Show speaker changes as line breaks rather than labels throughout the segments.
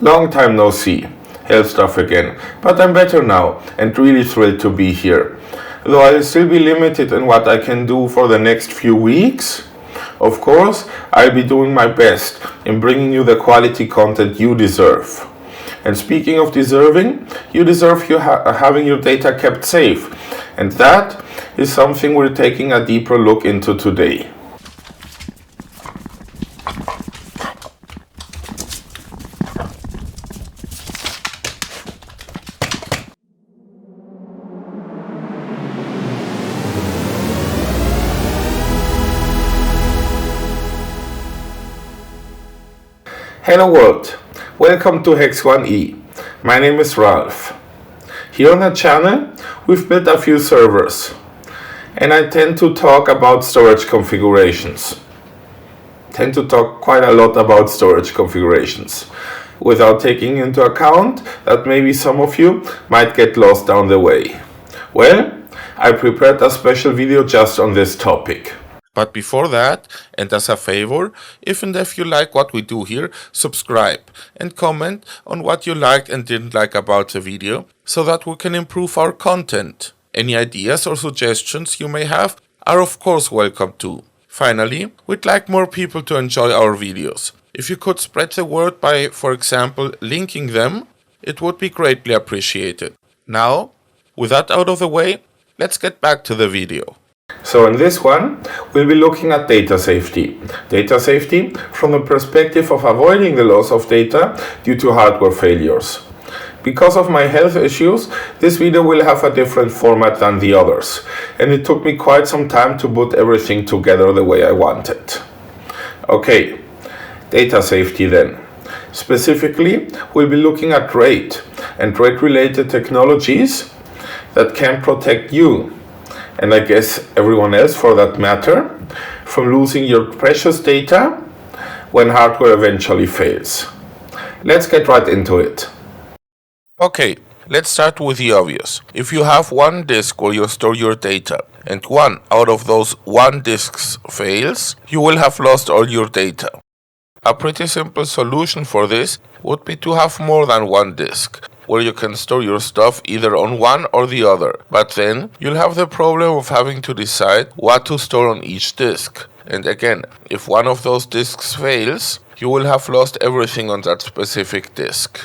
Long time no see. Health stuff again. But I'm better now and really thrilled to be here. Though I'll still be limited in what I can do for the next few weeks, of course, I'll be doing my best in bringing you the quality content you deserve. And speaking of deserving, you deserve having your data kept safe. And that is something we're taking a deeper look into today. Hello world, welcome to Hex 1E. My name is Ralph. Here on the channel, we've built a few servers, and I tend to talk about storage configurations. Tend to talk quite a lot about storage configurations, without taking into account that maybe some of you might get lost down the way. Well, I prepared a special video just on this topic. But before that, and as a favor, if you like what we do here, subscribe and comment on what you liked and didn't like about the video, so that we can improve our content. Any ideas or suggestions you may have are of course welcome too. Finally, we'd like more people to enjoy our videos. If you could spread the word by, for example, linking them, it would be greatly appreciated. Now, with that out of the way, let's get back to the video. So in this one, we'll be looking at data safety. Data safety from the perspective of avoiding the loss of data due to hardware failures. Because of my health issues, this video will have a different format than the others, and it took me quite some time to put everything together the way I wanted. Okay, data safety then. Specifically, we'll be looking at RAID and RAID-related technologies that can protect you, and I guess everyone else for that matter, from losing your precious data when hardware eventually fails. Let's get right into it. Okay, let's start with the obvious. If you have one disk where you store your data, and one out of those one disks fails, you will have lost all your data. A pretty simple solution for this would be to have more than one disk, where you can store your stuff either on one or the other, but then you'll have the problem of having to decide what to store on each disk. And again, if one of those disks fails, you will have lost everything on that specific disk.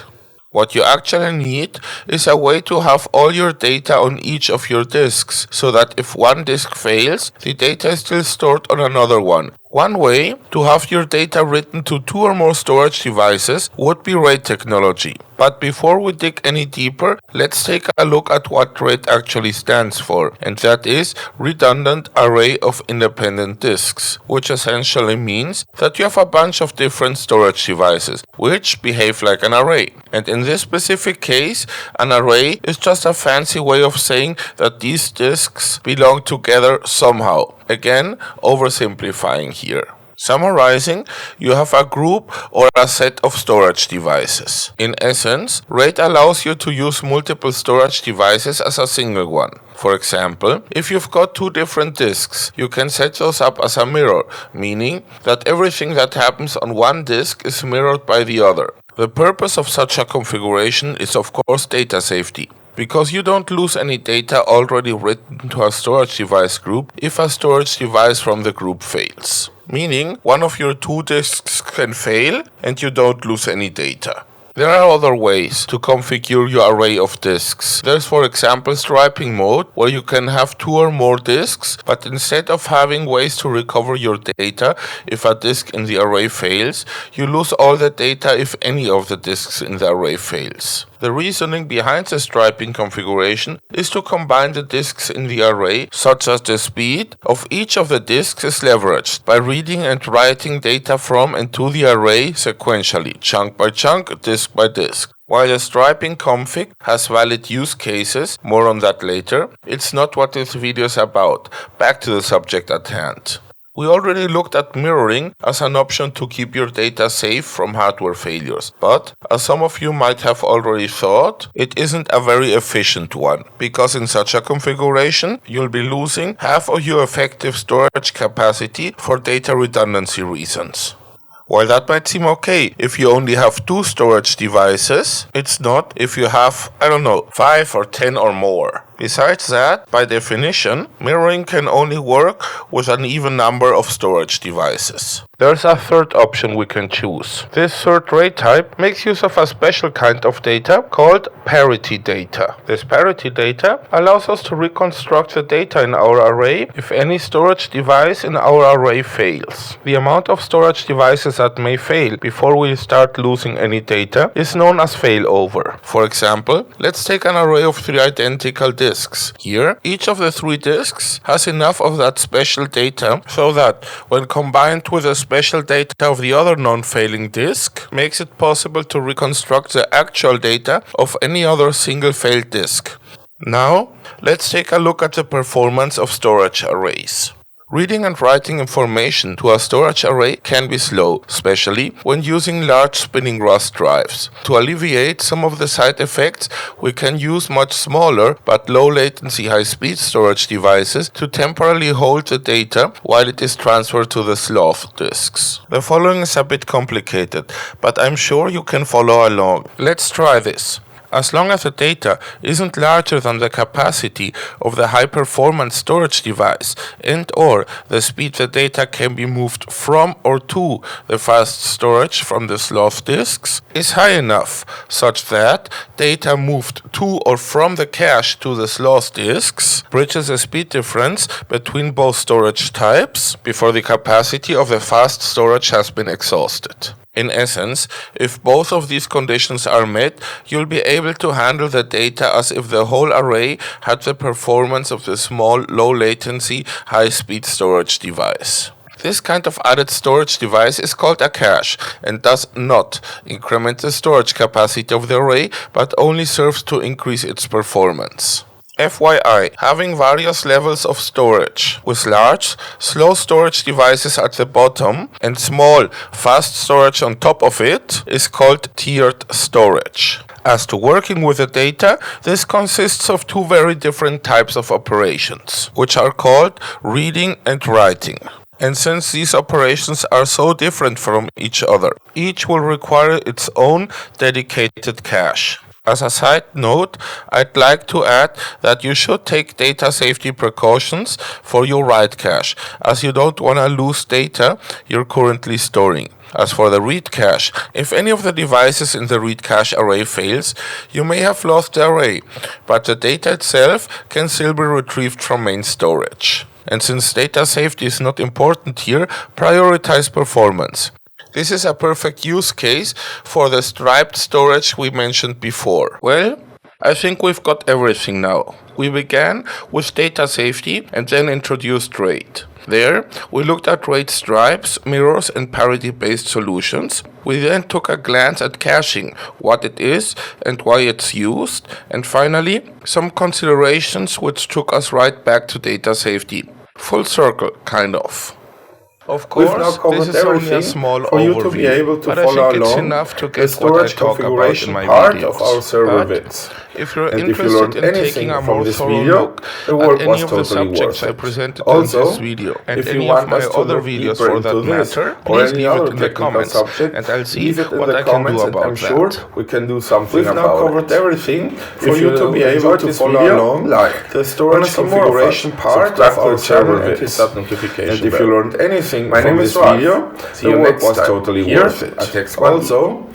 What you actually need is a way to have all your data on each of your disks, so that if one disk fails, the data is still stored on another one. One way to have your data written to two or more storage devices would be RAID technology. But before we dig any deeper, let's take a look at what RAID actually stands for, and that is Redundant Array of Independent Disks, which essentially means that you have a bunch of different storage devices, which behave like an array. And in this specific case, an array is just a fancy way of saying that these disks belong together somehow. Again, oversimplifying here. Summarizing, you have a group or a set of storage devices. In essence, RAID allows you to use multiple storage devices as a single one. For example, if you've got two different disks, you can set those up as a mirror, meaning that everything that happens on one disk is mirrored by the other. The purpose of such a configuration is of course data safety, because you don't lose any data already written to a storage device group if a storage device from the group fails. Meaning, one of your two disks can fail and you don't lose any data. There are other ways to configure your array of disks. There's for example striping mode, where you can have two or more disks, but instead of having ways to recover your data if a disk in the array fails, you lose all the data if any of the disks in the array fails. The reasoning behind the striping configuration is to combine the disks in the array, such as the speed of each of the disks is leveraged by reading and writing data from and to the array sequentially, chunk by chunk, disk by disk. While the striping config has valid use cases, more on that later, it's not what this video is about. Back to the subject at hand. We already looked at mirroring as an option to keep your data safe from hardware failures, but as some of you might have already thought, it isn't a very efficient one, because in such a configuration, you'll be losing half of your effective storage capacity for data redundancy reasons. While that might seem okay if you only have 2 storage devices, it's not if you have, 5 or 10 or more. Besides that, by definition, mirroring can only work with an even number of storage devices. There's a third option we can choose. This third rate type makes use of a special kind of data called parity data. This parity data allows us to reconstruct the data in our array if any storage device in our array fails. The amount of storage devices that may fail before we start losing any data is known as failover. For example, let's take an array of 3 identical disks. Here, each of the 3 disks has enough of that special data so that, when combined with the special data of the other non-failing disk, makes it possible to reconstruct the actual data of any other single failed disk. Now, let's take a look at the performance of storage arrays. Reading and writing information to a storage array can be slow, especially when using large spinning RAS drives. To alleviate some of the side effects, we can use much smaller but low latency high-speed storage devices to temporarily hold the data while it is transferred to the sloth disks. The following is a bit complicated, but I'm sure you can follow along. Let's try this. As long as the data isn't larger than the capacity of the high-performance storage device and/or the speed the data can be moved from or to the fast storage from the sloth disks is high enough, such that data moved to or from the cache to the sloth disks bridges the speed difference between both storage types before the capacity of the fast storage has been exhausted. In essence, if both of these conditions are met, you'll be able to handle the data as if the whole array had the performance of the small, low-latency, high-speed storage device. This kind of added storage device is called a cache and does not increment the storage capacity of the array, but only serves to increase its performance. FYI, having various levels of storage, with large, slow storage devices at the bottom and small, fast storage on top of it, is called tiered storage. As to working with the data, this consists of 2 very different types of operations, which are called reading and writing. And since these operations are so different from each other, each will require its own dedicated cache. As a side note, I'd like to add that you should take data safety precautions for your write cache, as you don't want to lose data you're currently storing. As for the read cache, if any of the devices in the read cache array fails, you may have lost the array, but the data itself can still be retrieved from main storage. And since data safety is not important here, prioritize performance. This is a perfect use case for the striped storage we mentioned before. Well, I think we've got everything now. We began with data safety and then introduced RAID. There, we looked at RAID stripes, mirrors, and parity-based solutions. We then took a glance at caching, what it is and why it's used, and finally, some considerations which took us right back to data safety. Full circle, kind of. Of course, this is only a small
for you
overview,
to be able to
but I
follow
think it's
along
enough to
the
get what I
storage
talk about in
configuration
my
part
videos.
of our server
But
bits.
if you're
And if you
interested
learned
in
anything
taking a
from
more
this
thorough
video,
look
the work
at any
was
of the
totally
subjects
worth
I
it.
presented
Also,
in this video, and
if you
any
want
of my
us to
other
look
videos
deeper
for that
into this
matter,
or
please
any
leave
other
it in the
technical
comments,
subject,
and I'll see
leave it in
what
the
I can do
comments and
about
I'm sure
that.
we can do something
We've
about
now covered
it.
everything
For you to be able to follow along, like
the storage
configuration part of our server and hit that notification
And
bell.
if you learned anything
My
from
name
this
is Ralph.
video,
See
the
you
work
next
was
time.
totally
Here
worth it.
at Hex1E.
Also,